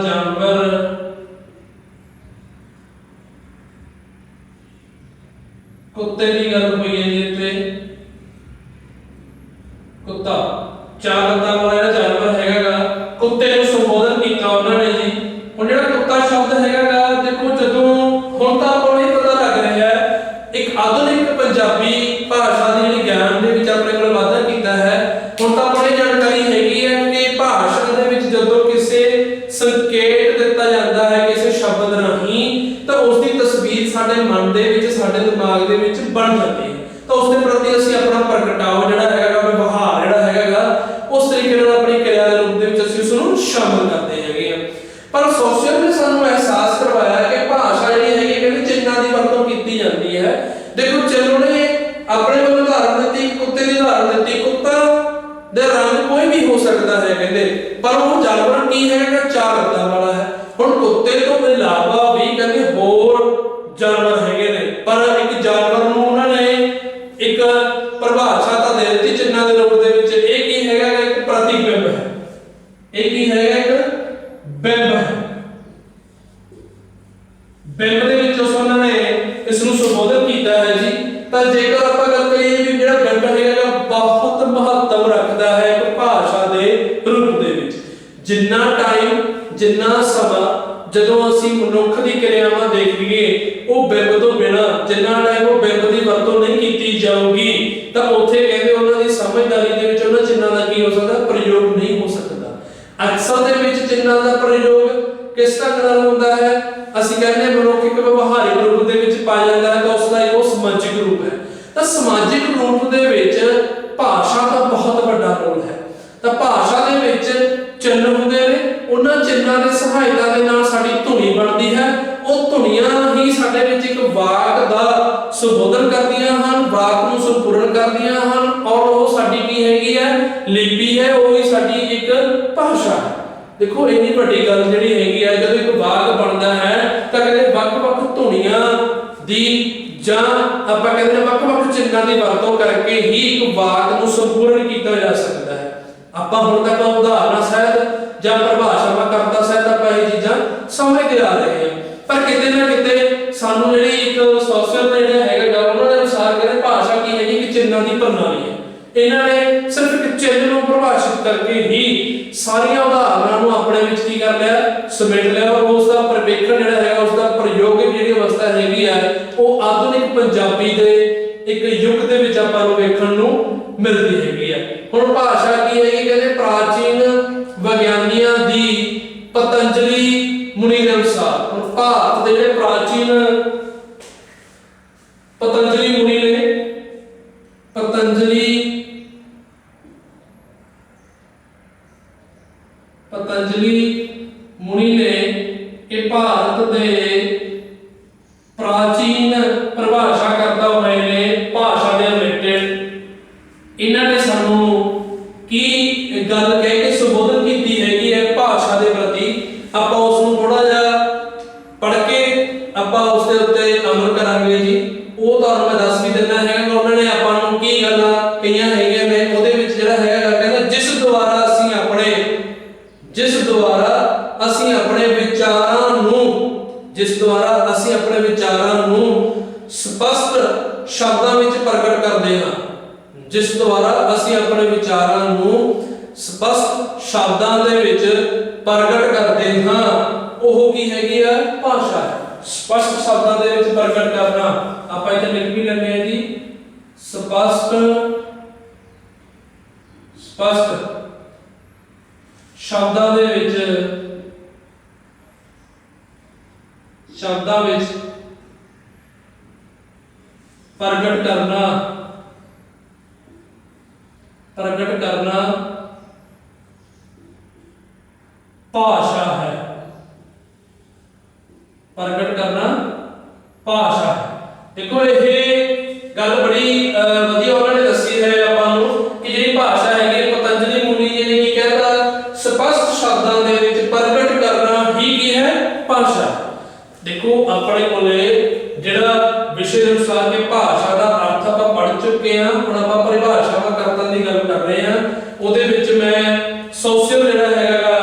[SPEAKER 1] ਜਾਨਵਰ ਕੁੱਤੇ ਦੀ ਗੱਲ ਹੋਈ ਹੈ ਜੀ। ਇੱਥੇ ਕੁੱਤਾ ਚਾਰ ਲੱਤਾਂ ਵਾਲਾ ਜਿਹੜਾ ਜਾਨਵਰ ਹੈਗਾ, ਕੁੱਤੇ ਨੂੰ ਸੰਬੋਧਨ ਕੀਤਾ ਉਹਨਾਂ ਨੇ ਜੀ। ਹੁਣ ਜਿਹੜਾ ਕੁੱਤਾ ਸ਼ਬਦ ਹੈਗਾ, ਦੇਖੋ ਜਦੋਂ ਹੁਣ ਤਾਂ ਆਪਾਂ ਨੂੰ ਇਹ ਪਤਾ ਲੱਗ ਰਿਹਾ ਹੈ, ਇੱਕ ਆਧੁਨਿਕ ਪੰਜਾਬੀ ਭਾਸ਼ਾ ਦੀ ਜਿਹੜੀ ਗਿਆਨ ਦੇ ਵਿੱਚ ਆਪਣੇ ਕੋਲ ਵਾਧਾ ਕੀਤਾ ਹੈ। ਹੁਣ ਤਾਂ ਆਪਾਂ ਨੂੰ ਇਹ ਜਾਣਕਾਰੀ ਹੈਗੀ ਹੈ ਕਿ ਭਾਸ਼ਾ ਦੇ ਵਿੱਚ ਜਦੋਂ ਕਿਸੇ ਸੰਕੇਤ ਦਿੱਤਾ ਜਾਂਦਾ ਹੈ ਕਿਸੇ ਸ਼ਬਦ ਰਾਹੀਂ, ਤਾਂ ਉਸ ਦੀ ਤਸਵੀਰ ਸਾਡੇ ਮਨ ਦੇ ਵਿੱਚ, ਸਾਡੇ ਦਿਮਾਗ ਦੇ ਵਿੱਚ ਬਣ ਜਾਂਦੀ ਹੈ। ਤਾਂ ਉਸ ਦੇ ਪ੍ਰਤੀ ਅਸੀਂ ਆਪਣਾ ਪ੍ਰਗਟਾਵਾ ਜਿਹੜਾ ਹੈਗਾ, ਵਿਵਹਾਰ ਜਿਹੜਾ ਹੈਗਾ, ਉਸ ਤਰੀਕੇ ਨਾਲ ਆਪਣੀ ਕਿਰਿਆ ਦੇ ਰੂਪ ਦੇ ਵਿੱਚ ਅਸੀਂ ਉਸ ਨੂੰ ਸ਼ਾਮਲ ਕਰਦੇ ਹੈਗੇ ਆ। ਪਰ ਸੋਸ਼ਲ ਨੇ ਸਾਨੂੰ ਅਹਿਸਾਸ ਕਰਵਾਇਆ ਕਿ ਭਾਸ਼ਾ ਜਿਹੜੀ ਹੈਗੀ, ਕਹਿੰਦੇ ਚਿੰਨ੍ਹਾਂ ਦੀ ਵਰਤੋਂ ਕੀਤੀ ਜਾਂਦੀ ਹੈ। ਦੇਖੋ ਚਿੰਨ੍ਹ ਨੇ ਆਪਣੇ ਵੱਲੋਂ ਉਦਾਹਰਨ ਦਿੱਤੀ, ਕੁੱਤੇ ਦੀ ਉਦਾਹਰਨ ਦਿੱਤੀ। ਕੁੱਤਾ ਦਾ ਰੰਗ ਕੋਈ ਵੀ ਹੋ ਸਕਦਾ ਹੈ ਕਹਿੰਦੇ, ਪਰ ਉਹ ਜਾਨਵਰ ਕੀ ਹੈਗਾ, ਚਾਰ ਲੱਤਾਂ ਵਾਲਾ ਹੈ। ਹੁਣ ਕੁੱਤੇ ਤੋਂ ਇਲਾਵਾ ਵੀ ਕਹਿੰਦੇ ਹੋਰ ਜਾਨਵਰ ਹੈਗੇ ਨੇ, ਪਰ ਇੱਕ ਜਾਨਵਰ ਨੂੰ ਉਹਨਾਂ ਨੇ ਇੱਕ ਪਰਿਭਾਸ਼ਾ ਤਾਂ ਦੇ ਦਿੱਤੀ ਚਿੰਨ੍ਹਾਂ ਦੇ ਰੂਪ ਦੇ ਵਿੱਚ। ਇਹ ਕੀ ਹੈਗਾ, ਇੱਕ ਪ੍ਰਤੀਬਿੰਬ ਹੈ। ਇਹ ਕੀ ਹੈਗਾ, ਇੱਕ ਬਿੰਬ ਹੈ। ਬਿੰਬ ਦੇ ਵਿੱਚ ਉਹਨਾਂ ਨੇ ਇਸ ਨੂੰ ਸੰਬੋਧਨ ਕੀਤਾ ਹੈ ਜੀ। ਤਾਂ ਜੇਕਰ ਆਪਾਂ ਗੱਲ ਕਰੀਏ ਵੀ ਜਿਹੜਾ ਬਿੰਬ ਹੈਗਾ ਬਹੁਤ ਮਹੱਤਵ ਰੱਖਦਾ ਹੈ ਇੱਕ ਭਾਸ਼ਾ ਦੇ ਰੂਪ ਦੇ ਵਿੱਚ। ਜਿੰਨਾ ਟਾਈਮ, ਜਿੰਨਾ ਸਮਾਂ ਜਦੋਂ ਅਸੀਂ ਮਨੁੱਖ ਦੀ ਕਿਰਿਆਵਾਂ ਦੇਖੀਏ, ਉਹ ਬਿੰਬ ਤੋਂ ਬਿਨਾਂ ਜਿੰਨਾ ਟਾਈਮ ਉਹ ਬਿੰਬ ਦੀ ਵਰਤੋਂ ਨਹੀਂ ਕੀਤੀ ਜਾਊਗੀ, ਤਾਂ ਉੱਥੇ ਕਹਿੰਦੇ ਉਹਨਾਂ ਦੀ ਸਮਝਦਾਰੀ ਦੇ ਵਿੱਚ ਉਹਨਾਂ ਚਿੰਨ੍ਹਾਂ ਦਾ ਕੀ ਹੋ ਸਕਦਾ, ਪ੍ਰਯੋਗ ਨਹੀਂ ਹੋ ਸਕਦਾ। ਅਕਸਰ ਦੇ ਵਿੱਚ ਚਿੰਨ੍ਹਾਂ ਦਾ ਪ੍ਰਯੋਗ ਕਿਸ ਢੰਗ ਨਾਲ ਹੁੰਦਾ ਹੈ, ਅਸੀਂ ਕਹਿੰਦੇ ਮਨੁੱਖ ਇੱਕ ਵਿਵਹਾਰਿਕ ਰੂਪ ਦੇ ਵਿੱਚ ਪਾਇਆ ਜਾਂਦਾ ਹੈ, ਤਾਂ ਉਸ ਦਾ ਉਹ ਸਮਾਜਿਕ ਰੂਪ ਹੈ। ਤਾਂ ਸਮਾਜਿਕ ਰੂਪ ਦੇ ਵਿੱਚ ਭਾਸ਼ਾ ਦਾ ਬਹੁਤ ਵੱਡਾ ਰੋਲ ਹੈ। ਤਾਂ ਭਾਸ਼ਾ ਦੇ ਵਿੱਚ ਚਿੰਨ੍ਹ ਹੁੰਦੇ ਨੇ, ਉਹਨਾਂ ਚਿੰਨ੍ਹਾਂ ਦੀ ਸਹਾਇਤਾ ਦੇ ਨਾਲ ਸਾਡੀ ਧੁਨੀ ਬਣਦੀ ਹੈ। ਉਹ ਧੁਨੀਆਂ ਹੀ ਸਾਡੇ ਵਿੱਚ ਇੱਕ ਵਾਕ ਦਾ ਸੰਬੋਧਨ ਕਰਦੀਆਂ ਹਨ, ਵਾਕ ਨੂੰ ਸੰਪੂਰਨ ਕਰਦੀਆਂ ਹਨ, ਔਰ ਉਹ ਸਾਡੀ ਕੀ ਹੈਗੀ ਹੈ, ਲਿਪੀ ਹੈ, ਉਹ ਹੀ ਸਾਡੀ ਇੱਕ ਭਾਸ਼ਾ ਹੈ। ਦੇਖੋ ਇੰਨੀ ਵੱਡੀ ਗੱਲ ਜਿਹੜੀ ਹੈਗੀ ਹੈ, ਜਦੋਂ ਇੱਕ ਵਾਕ ਬਣਦਾ ਹੈ ਤਾਂ ਕਹਿੰਦੇ ਵੱਖ-ਵੱਖ ਧੁਨੀਆਂ ਦੀ ਜਾਂ ਆਪਾਂ ਕਹਿੰਦੇ ਨੇ ਵੱਖ-ਵੱਖ ਚਿੰਨ੍ਹਾਂ ਦੀ ਵਰਤੋਂ ਕਰਕੇ ਹੀ ਇੱਕ ਵਾਕ ਨੂੰ ਸੰਪੂਰਨ ਕੀਤਾ ਜਾ ਸਕਦਾ ਹੈ। ਆਪਾਂ ਹੁਣ ਤੱਕ ਉਦਾਹਰਨਾਂ ਸਹਿਤ ਜਾਂ ਪਰਿਭਾਸ਼ਾਵਾਂ ਕਰਤਾ ਸਹਿਤ ਆਪਾਂ ਇਹ ਚੀਜ਼ਾਂ ਸਮਝਦੇ ਆ ਰਹੇ ਹਾਂ, ਪਰ ਕਿਤੇ ਨਾ ਕਿਤੇ ਸਾਨੂੰ ਜਿਹੜੀ ਇੱਕ ਸੋਸ਼ਲ ਜਿਹੜਾ ਹੈਗਾ ਉਹਨਾਂ ਦੇ ਅਨੁਸਾਰ ਕਹਿੰਦੇ ਭਾਸ਼ਾ ਕੀ ਹੈਗੀ ਕਿ ਚਿੰਨ੍ਹਾਂ ਦੀ ਪ੍ਰਣਾਲੀ ਹੈ। ਇਹਨਾਂ ਨੇ ਸਿਰਫ ਇੱਕ ਚਿੰਨ੍ਹ ਨੂੰ ਪਰਿਭਾਸ਼ਿਤ ਕਰਕੇ ਹੀ ਸਾਰੀਆਂ ਉਦਾਹਰਨਾਂ ਨੂੰ ਆਪਣੇ ਵਿੱਚ ਕੀ ਕਰ ਲਿਆ, ਸਮੇਟ ਲਿਆ, ਔਰ ਉਸ ਦਾ ਪ੍ਰਵੇਖਣ ਜਿਹੜਾ ਹੈਗਾ, ਉਸ ਦਾ ਪ੍ਰਯੋਗਿਕ ਜਿਹੜੀ ਅਵਸਥਾ ਹੈਗੀ ਹੈ, ਉਹ ਆਧੁਨਿਕ ਪੰਜਾਬੀ ਦੇ ਇੱਕ ਯੁੱਗ ਦੇ ਵਿੱਚ ਆਪਾਂ ਨੂੰ ਵੇਖਣ ਨੂੰ ਮਿਲਦੀ ਹੈਗੀ ਹੈ। ਹੁਣ ਭਾਸ਼ਾ ਕੀ ਹੈਗੀ, ਕਹਿੰਦੇ ਪ੍ਰਾਚੀਨ ਵਿਗਿਆਨੀਆਂ ਦੀ ਪਤੰਜਲੀ ਮੁਨੀ ਦੇ ਅਨੁਸਾਰ, ਹੁਣ ਭਾਰਤ ਦੇ ਜਿਹੜੇ ਪ੍ਰਾਚੀਨ ਪਤੰਜਲੀ ਮੁਨੀ ਨੇ, ਪਤੰਜਲੀ ਮੁਨੀ ਨੇ ਇਹ ਭਾਰਤ ਦੇ ਪ੍ਰਾਚੀਨ ਪਰਿਭਾਸ਼ਾ ਕਰਤਾ ਹੋਏ ਨੇ ਭਾਸ਼ਾ ਦੇ ਰਿਲੇਟਡ। ਇਹਨਾਂ ਨੇ ਸਾਨੂੰ ਕੀ ਗੱਲ ਕਹਿ ਕੇ ਸੰਬੋਧਨ ਕੀਤੀ ਹੈਗੀ ਹੈ ਭਾਸ਼ਾ ਦੇ ਪ੍ਰਤੀ। ਆਪਾਂ ਉਸ ਨੂੰ ਥੋੜਾ ਜਿਹਾ ਪੜ੍ਹ ਕੇ ਆਪਾਂ ਉਸ ਦੇ ਉੱਤੇ ਅਮਲ ਕਰਾਂਗੇ ਜੀ। ਉਹ ਤੁਹਾਨੂੰ ਮੈਂ ਦੱਸ ਵੀ ਦਿੰਦਾ ਹੈਗਾ, ਉਹਨਾਂ ਨੇ ਆਪਾਂ ਨੂੰ ਕੀ ਗੱਲਾਂ ਕਹੀਆਂ ਹੈਗੀਆਂ ਨੇ। ਉਹਦੇ ਵਿੱਚ ਜਿਹੜਾ ਹੈਗਾ ਕਹਿੰਦਾ ਜਿਸ ਦੁਆਰਾ ਅਸੀਂ ਆਪਣੇ ਵਿਚਾਰਾਂ ਨੂੰ ਸਪਸ਼ਟ ਸ਼ਬਦਾਂ ਵਿੱਚ ਪ੍ਰਗਟ ਕਰਦੇ ਹਾਂ। ਜਿਸ ਦੁਆਰਾ ਅਸੀਂ ਆਪਣੇ ਵਿਚਾਰਾਂ ਨੂੰ ਸਪਸ਼ਟ ਸ਼ਬਦਾਂ ਦੇ ਵਿੱਚ ਪ੍ਰਗਟ ਕਰਦੇ ਹਾਂ, ਉਹ ਕੀ ਹੈਗੀ ਆ, ਭਾਸ਼ਾ ਹੈ। ਸਪਸ਼ਟ ਸ਼ਬਦਾਂ ਦੇ ਵਿੱਚ ਪ੍ਰਗਟ ਕਰਨਾ, ਆਪਾਂ ਇੱਥੇ ਲਿਖ ਵੀ ਲੈਂਦੇ ਹਾਂ ਜੀ, ਸਪਸ਼ਟ ਸ਼ਬਦਾਂ ਦੇ ਵਿੱਚ शब्दां विच प्रगट करना भाषा है। प्रगट करना भाषा है। देखो ये गल बड़ी वधिया उन्होंने दसी है आपां नूं कि जिहड़ी भाषा है पतंजलि मुनि जी ने की कहता स्पष्ट शब्दां दे विच प्रगट करना ही की है भाषा। देखो अपने कोले जिहड़ा विषय के अनुसार के भाषा का अर्थ आपां पढ़ चुके हैं, हुण आपां परिभाषा करतन की गल कर रहे हैं। उहदे विच मैं सोशल जिहड़ा हैगा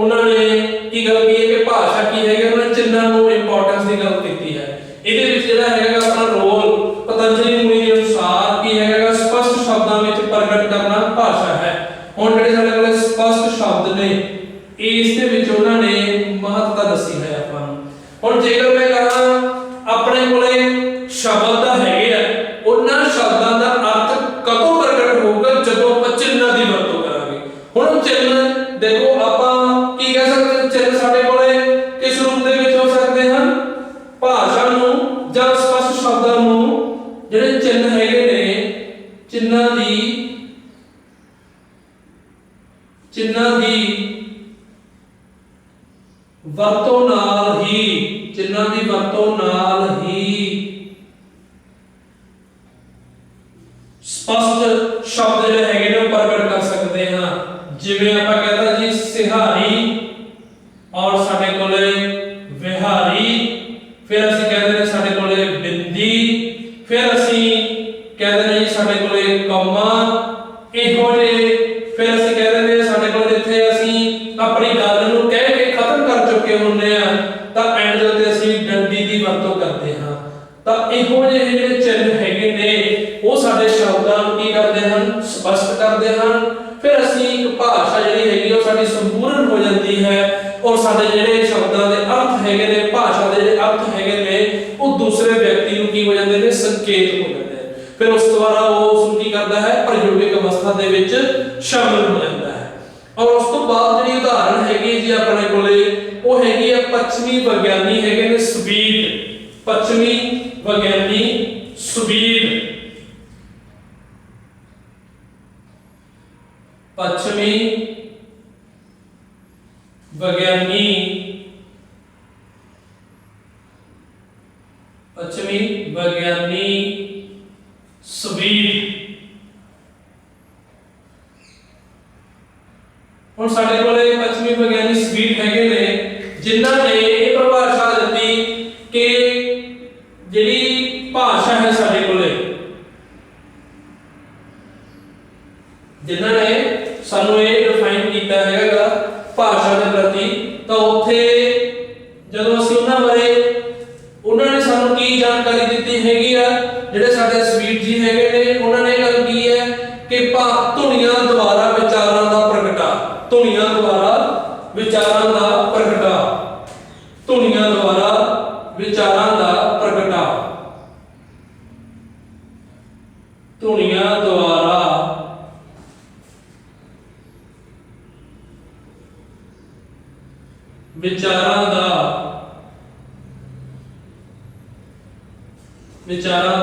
[SPEAKER 1] उन्होंने की गल की है कि भाषा की है उन्होंने चिन्हां नूं इंपॉर्टेंस की गल की है। इहदे विच जिहड़ा हैगा अपना रोल पतंजलि मुनि के अनुसार की हैगा स्पष्ट शब्दां विच प्रगट करना भाषा है। हुण जिहड़े साडे कोल स्पष्ट शब्द ने इस दे विच उन्होंने महत्ता दसी है आपां नूं। हुण जेकर मैं कहां अपने कोले शब्द हैगे उन्हां शब्दां दा अर्थ कदों प्रगट होगा जदों आपां चिन्हां दी वरतों करांगे। हुण चिन्ह देखो आपां की कह सकते हैं चिन्ह साडे कोले किस रूप दे विच हो सकते हैं भाषा नूं जां स्पष्ट शब्दां नूं जिहड़े चिन्ह हैगे ने चिन्हां दी वरतों नाल ही स्पष्ट शब्द जिहड़े हैगे ने प्रगट कर सकते हैं। जिवें आपां कहदा जी सिहारी और साडे कोले विहारी, फिर असीं कहदे ने साडे कोले बिंदी, फिर असीं कहदे ने जी साडे कोले कौमा, इहो जे फिर असीं कहदे ने साडे कोल जिथे असीं अपनी गल नूं कह के खत्म कर चुके हुंदे आ तां एंड दे उत्ते असीं डंडी दी वरतों करदे हां। तां इहो जे जिहड़े चिन्ह हैगे ने ਉਹ ਸਾਡੇ ਸ਼ਬਦਾਂ ਨੂੰ ਕੀ ਕਰਦੇ ਹਨ ਸਪਸ਼ਟ ਕਰਦੇ ਹਨ। ਫਿਰ ਅਸੀਂ ਇੱਕ ਭਾਸ਼ਾ ਜਿਹੜੀ ਹੈਗੀ ਉਹ ਸਾਡੀ ਸੰਪੂਰਨ ਹੋ ਜਾਂਦੀ ਹੈ ਔਰ ਸਾਡੇ ਜਿਹੜੇ ਸ਼ਬਦਾਂ ਦੇ ਅਰਥ ਹੈਗੇ ਨੇ ਭਾਸ਼ਾ ਦੇ ਜਿਹੜੇ ਅਰਥ ਹੈਗੇ ਨੇ ਉਹ ਦੂਸਰੇ ਵਿਅਕਤੀ ਨੂੰ ਕੀ ਹੋ ਜਾਂਦੇ ਨੇ ਸੰਕੇਤ ਹੋ ਜਾਂਦੇ ਹਨ। ਫਿਰ ਉਸ ਤੋਂ ਬਾਅਦ ਉਹ ਉਸ ਨੂੰ ਕੀ ਕਰਦਾ ਹੈ ਪ੍ਰਯੋਗਿਕ ਅਵਸਥਾ ਦੇ ਵਿੱਚ ਸ਼ਾਮਲ ਹੋ ਜਾਂਦਾ ਹੈ। ਔਰ ਉਸ ਤੋਂ ਬਾਅਦ ਜਿਹੜੀ ਉਦਾਹਰਣ ਹੈਗੀ ਜੀ ਆਪਣੇ ਕੋਲੇ ਉਹ ਹੈਗੀ ਹੈ ਪੱਛਮੀ ਵਿਗਿਆਨੀ ਹੈਗੇ ਨੇ ਸਵੀਡ। ਪੱਛਮੀ ਵਿਗਿਆਨੀ ਸਵੀਡ, पश्चिमी विज्ञानी स्वीड। हुण साडे कोले पश्चिमी विज्ञानी स्वीड हैगे ने जिन्हां ने इह परिभाषा दित्ती कि जिहड़ी भाषा है साडे कोले जिन्हां ने सानू ये डिफाइन किया हैगा भाषा के प्रति। तो उत्थे जदों असीं उन्हां बारे उन्होंने सानू की जानकारी दी हैगी आ जिहड़े साडे स्वीड जी हैगे ने उन्होंने गल की है कि धुनियां द्वारा विचारां दा प्रगटा, धुनियां द्वारा विचारां दा प्रगटा, धुनियां द्वारा विचारां दा प्रगटा, धुनियां द्वारा विचारां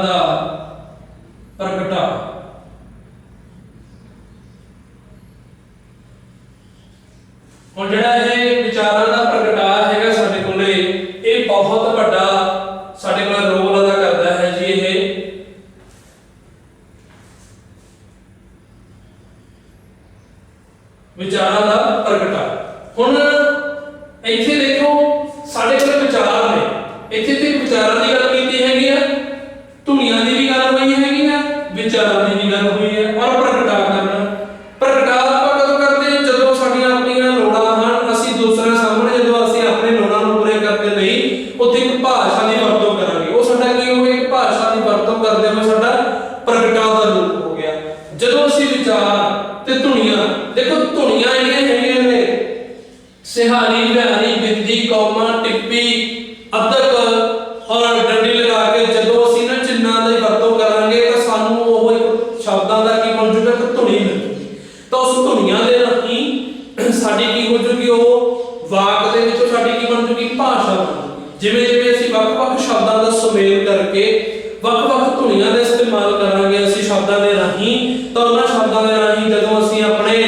[SPEAKER 1] दा प्रगटा। हुण जिहड़ा ये विचारां दा प्रगटा हैगा साडे कोले ये बहुत बड़ा साडे कोल रोल अदा करदा है जी। ये विचारां दा प्रगटा। हुण ਇੱਥੇ देखो साडे कोल विचार ने, ਇੱਥੇ ਤੇ विचारां ਦੀ ਗੱਲ ਕੀਤੀ ਹੈਗੀ ਆ, ਧੁਨੀਆਂ ਦੀ ਵੀ ਗੱਲ ਹੋਈ ਹੈਗੀ ਆ, ਵਿਚਾਰਾਂ ਦੀ ਵੀ ਗੱਲ ਹੋਈ ਹੈ। ਔਰ ਪ੍ਰਗਟਾ ਕਰਨਾ, ਪ੍ਰਗਟਾ ਆਪਾਂ ਕਦੋਂ ਕਰਦੇ ਹਾਂ ਜਦੋਂ ਸਾਡੀਆਂ ਆਪਣੀਆਂ ਲੋੜਾਂ ਹਨ, ਅਸੀਂ ਦੂਸਰੇ ਸਾਹਮਣੇ ਜਦੋਂ ਅਸੀਂ ਆਪਣੇ ਲੋੜਾਂ ਨੂੰ ਪੂਰੇ ਕਰਨ ਦੇ ਲਈ ਉੱਥੇ ਇੱਕ ਭਾਸ਼ਾ ਦੀ ਵਰਤੋਂ ਕਰਾਂਗੇ। ਉਹ ਸਾਡਾ ਕੀ ਹੋਵੇ ਇੱਕ ਭਾਸ਼ਾ ਦੀ ਵਰਤੋਂ ਕਰਦੇ ਹੋਏ ਸਾਡਾ ਪ੍ਰਗਟਾ ਦਾ ਰੂਪ ਹੋ ਗਿਆ। ਜਦੋਂ ਅਸੀਂ ਵਿਚਾਰ ਤੇ ਧੁਨੀਆਂ ਦੇਖੋ ਧੁਨੀਆਂ ਜਿਹੜੀਆਂ ਹੈਗੀਆਂ ਨੇ सिहारी बिहारी बिंदी कौमा टिप्पी अदक और डंडी लगा के जदों ਅਸੀਂ ਨਾ चिन्हां ਦੀ ਵਰਤੋਂ ਕਰਾਂਗੇ ਤਾਂ ਸਾਨੂੰ ਉਹ ਇੱਕ ਸ਼ਬਦਾਂ ਦਾ ਕੀ ਬਣ ਜੂਗਾ ਕਿ ਧੁਨੀ ਮਿਲ ਜੂਗੀ। ਤਾਂ ਉਸ ਧੁਨੀਆਂ ਦੇ ਰਾਹੀਂ ਸਾਡੀ ਕੀ ਹੋ ਜੂਗੀ ਉਹ ਵਾਕ ਦੇ ਵਿੱਚੋਂ ਸਾਡੀ ਕੀ ਬਣ ਜੂਗੀ ਭਾਸ਼ਾ ਬਣ ਜੂਗੀ। ਜਿਵੇਂ ਜਿਵੇਂ ਅਸੀਂ ਵੱਖ-ਵੱਖ ਸ਼ਬਦਾਂ ਦਾ ਸੁਮੇਲ ਕਰਕੇ ਵੱਖ-ਵੱਖ ਧੁਨੀਆਂ ਦਾ ਇਸਤੇਮਾਲ ਕਰਾਂਗੇ ਅਸੀਂ ਸ਼ਬਦਾਂ ਦੇ ਰਾਹੀਂ, ਤਾਂ ਉਹਨਾਂ ਸ਼ਬਦਾਂ ਦੇ ਰਾਹੀਂ ਜਦੋਂ ਅਸੀਂ ਆਪਣੇ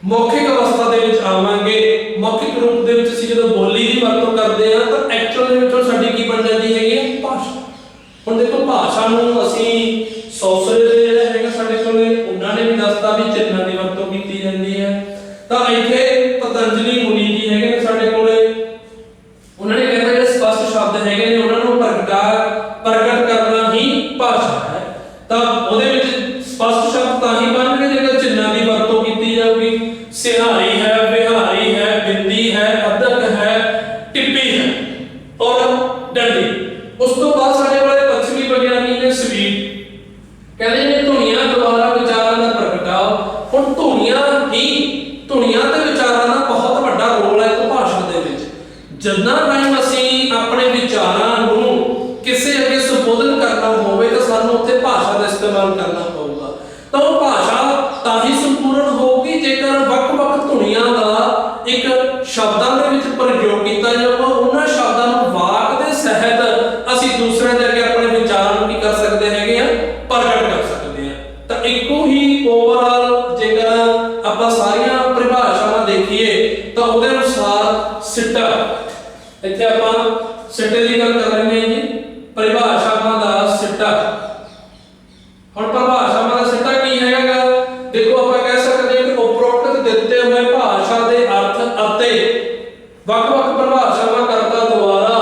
[SPEAKER 1] ਮੌਖਿਕ ਅਵਸਥਾ ਦੇ ਵਿੱਚ ਆਵਾਂਗੇ, ਮੌਖਿਕ ਰੂਪ ਦੇ ਵਿੱਚ ਅਸੀਂ ਜਦੋਂ ਬੋਲੀ ਦੀ ਵਰਤੋਂ ਕਰਦੇ ਹਾਂ ਤਾਂ ਐਕਚੁਅਲ ਦੇ ਵਿੱਚ ਸਾਡੀ ਕੀ ਬਣ ਜਾਂਦੀ ਹੈਗੀ ਹੈ? ਭਾਸ਼ਾ। ਹੁਣ ਦੇਖੋ ਭਾਸ਼ਾ ਨੂੰ ਅਸੀਂ ਸੌਸਰੇ ਦੇ ਜਿਹੜਾ ਹੈਗਾ ਸਾਡੇ ਕੋਲੇ ਉਹਨਾਂ ਨੇ ਵੀ ਦੱਸਤਾ ਵੀ ਚਿੰਨ੍ਹਾਂ ਦੀ ਵਰਤੋਂ ਕੀਤੀ ਜਾਂਦੀ ਹੈ। ਤਾਂ ਇੱਥੇ ਪਤੰਜਲੀ ਮੁਨੀ ਜੀ ਹੈਗੇ ਨੇ ਸਾਡੇ ਕੋਲੇ, ਉਹਨਾਂ ਨੇ ਕਹਿੰਦੇ ਜਿਹੜੇ ਸਪਸ਼ਟ ਸ਼ਬਦ ਹੈਗੇ ਨੇ ਉਹਨਾਂ ਨੂੰ ਪ੍ਰਗਟ ਕਰਨਾ ਹੀ ਭਾਸ਼ਾ ਹੈ। ਤਾਂ ਉਹਦੇ ਵਿੱਚ ਸਪਸ਼ਟ ਸ਼ਬਦ ਤਾਂ ਹੀ ਬਣਨਗੇ ਜੇਕਰ ਚਿੰਨ੍ਹਾਂ ਦੀ ਵਰਤੋਂ ਕੀਤੀ ਜਾਊਗੀ। ਸਿਹਾਰੀ ਹੈ, ਬਿਹਾਰੀ ਹੈ, ਬਿੰਦੀ ਹੈ, ਅਦਕ ਹੈ, ਟਿੱਪੀ ਹੈ ਔਰ ਡੰਡੀ। ਉਸ ਤੋਂ ਬਾਅਦ ਸਾਡੇ ਕੋਲੇ ਪੱਛਮੀ ਵਿਗਿਆਨੀ ਨੇ ਸਵੀਟ, ਕਹਿੰਦੇ ਨੇ ਧੁਨੀਆਂ ਦੁਆਰਾ ਵਿਚਾਰਾਂ ਦਾ ਪ੍ਰਗਟਾਓ। ਹੁਣ ਧੁਨੀਆਂ ਤੇ ਵਿਚਾਰਾਂ ਦਾ ਬਹੁਤ ਵੱਡਾ ਰੋਲ ਹੈ ਇੱਕ ਭਾਸ਼ਾ ਦੇ ਵਿੱਚ। ਜਿੰਨਾ ਟਾਈਮ ਅਸੀਂ ਆਪਣੇ ਵਿਚਾਰਾਂ ਨੂੰ ਕਿਸੇ ਅੱਗੇ ਸੰਬੋਧਨ ਕਰਨਾ ਹੋਵੇ ਤਾਂ ਸਾਨੂੰ ਉੱਥੇ ਭਾਸ਼ਾ ਦਾ ਇਸਤੇਮਾਲ ਕਰਨਾ ਪਊਗਾ। ਤਾਂ ਉਹ ਭਾਸ਼ਾ ਤਾਂ ਹੀ ਸੰਪੂਰਨ ਹੋਊਗੀ ਜੇਕਰ ਵੱਖ-ਵੱਖ ਧੁਨੀਆਂ ਦਾ ਇੱਕ ਸ਼ਬਦਾਂ ਦੇ ਵਿੱਚ ਪ੍ਰਯੋਗ ਕੀਤਾ ਜਾਊਗਾ। ਉਹਨਾਂ ਸ਼ਬਦਾਂ ਨੂੰ ਵਾਕ ਦੇ ਸਹਿਤ ਅਸੀਂ ਦੂਸਰਿਆਂ ਦੇ ਅੱਗੇ ਆਪਣੇ ਵਿਚਾਰਾਂ ਨੂੰ ਕੀ ਕਰ ਸਕਦੇ ਹੈਗੇ ਆ? ਪ੍ਰਗਟ ਕਰ ਸਕਦੇ ਆ। ਤਾਂ ਇੱਕੋ ਹੀ ਓਵਰਆਲ ਜੇਕਰ ਆਪਾਂ ਸਾਰੀਆਂ ਪਰਿਭਾਸ਼ਾਵਾਂ ਦੇਖੀਏ ਤਾਂ ਉਹਦੇ ਅਨੁਸਾਰ ਸਿੱਟਾ, ਇੱਥੇ ਆਪਾਂ ਸਿੱਟੇ ਦੀ ਗੱਲ ਕਰ ਰਹੇ ਹਾਂ ਜੀ, ਪਰਿਭਾਸ਼ਾਵਾਂ ਦਾ ਸਿੱਟਾ। ਹੁਣ ਪਰਿਭਾਸ਼ਾਵਾਂ ਦਾ ਸਿੱਟਾ ਕੀ ਹੈਗਾ? ਦੇਖੋ ਆਪਾਂ ਕਹਿ ਸਕਦੇ ਹਾਂ ਕਿ ਉਪਰੋਕਤ ਦਿੱਤੇ ਹੋਏ ਭਾਸ਼ਾ ਦੇ ਅਰਥ ਅਤੇ ਵੱਖ-ਵੱਖ ਪਰਿਭਾਸ਼ਾਵਾਂ ਕਰਤਾ ਦੁਆਰਾ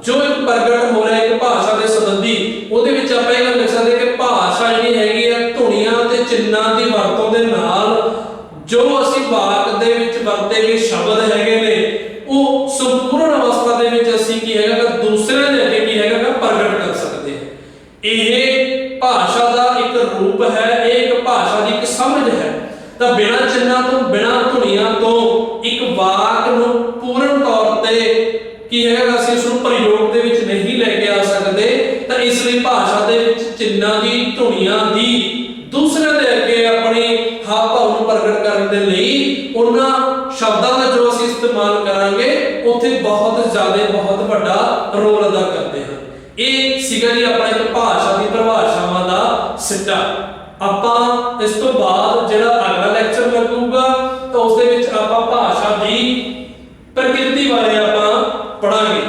[SPEAKER 1] ਜੋ ਇੱਕ ਪ੍ਰਗਟ ਹੋ ਰਿਹਾ ਇੱਕ ਭਾਸ਼ਾ ਦੇ ਸੰਬੰਧੀ, ਉਹਦੇ ਵਿੱਚ ਆਪਾਂ ਇਹ ਗੱਲ ਲਿਖ ਸਕਦੇ ਕਿ ਭਾਸ਼ਾ ਜਿਹੜੀ ਹੈਗੀ ਹੈ ਧੁਨੀਆਂ ਤੇ ਚਿੰਨ੍ਹਾਂ ਦੀ ਵਰਤੋਂ ਦੇ ਨਾਲ ਜੋ ਅਸੀਂ ਵਾਕ ਦੇ ਵਿੱਚ ਵਰਤੇ ਗਏ ਸ਼ਬਦ ਹੈਗੇ ਨੇ ਉਹ ਸੰਪੂਰਨ ਅਵਸਥਾ ਦੇ ਵਿੱਚ ਅਸੀਂ ਕੀ ਹੈਗਾ ਦੂਸਰਿਆਂ ਦੇ ਅੱਗੇ ਕੀ ਹੈਗਾ ਪ੍ਰਗਟ ਕਰ ਸਕਦੇ ਹਾਂ। ਇਹ ਭਾਸ਼ਾ ਦਾ ਇੱਕ ਰੂਪ ਹੈ, ਇਹ ਇੱਕ ਭਾਸ਼ਾ ਦੀ ਇੱਕ ਸਮਝ ਹੈ। ਤਾਂ ਬਿਨਾਂ ਚਿੰਨ੍ਹਾਂ ਤੋਂ, ਬਿਨਾਂ ਧੁਨੀਆਂ ਤੋਂ ਇੱਕ ਵਾਕ ਨੂੰ ਪੂਰਨ ਤੌਰ ਤੇ ਕੀ ਹੈਗਾ ਅਸੀਂ ਉਸ ਨੂੰ ਪ੍ਰਯੋਗ ਦੇ ਵਿੱਚ ਨਹੀਂ ਲੈ ਕੇ ਆ ਸਕਦੇ। ਤਾਂ ਇਸ ਲਈ ਭਾਸ਼ਾ ਦੇ ਵਿੱਚ ਚਿੰਨ੍ਹਾਂ ਦੀ, ਧੁਨੀਆਂ ਦੀ ਦੂਸਰਿਆਂ ਦੇ ਅੱਗੇ ਆਪਣੀ ਹਾਵ ਭਾਵ ਨੂੰ ਪ੍ਰਗਟ ਕਰਨ ਦੇ ਲਈ ਉਹਨਾਂ ਸ਼ਬਦਾਂ ਦਾ ਜੋ ਅਸੀਂ ਇਸਤੇਮਾਲ ਕਰਾਂਗੇ ਉੱਥੇ ਬਹੁਤ ਜ਼ਿਆਦਾ ਬਹੁਤ ਵੱਡਾ ਰੋਲ ਅਦਾ ਕਰਦੇ ਹਨ। ਇਹ ਸੀਗਾ ਜੀ ਆਪਣਾ ਇੱਕ ਭਾਸ਼ਾ ਦੀ ਪਰਿਭਾਸ਼ਾਵਾਂ ਦਾ ਸਿੱਟਾ। ਆਪਾਂ ਇਸ ਤੋਂ ਬਾਅਦ ਜਿਹੜਾ ਅਗਲਾ ਲੈਕਚਰ ਲੱਗੂਗਾ ਤਾਂ ਉਸ ਦੇ ਵਿੱਚ ਆਪਾਂ ਭਾਸ਼ਾ ਦੀ ਪ੍ਰਕਿਰਤੀ ਬਾਰੇ ਆਪਾਂ ਪੜਾਂਗੇ।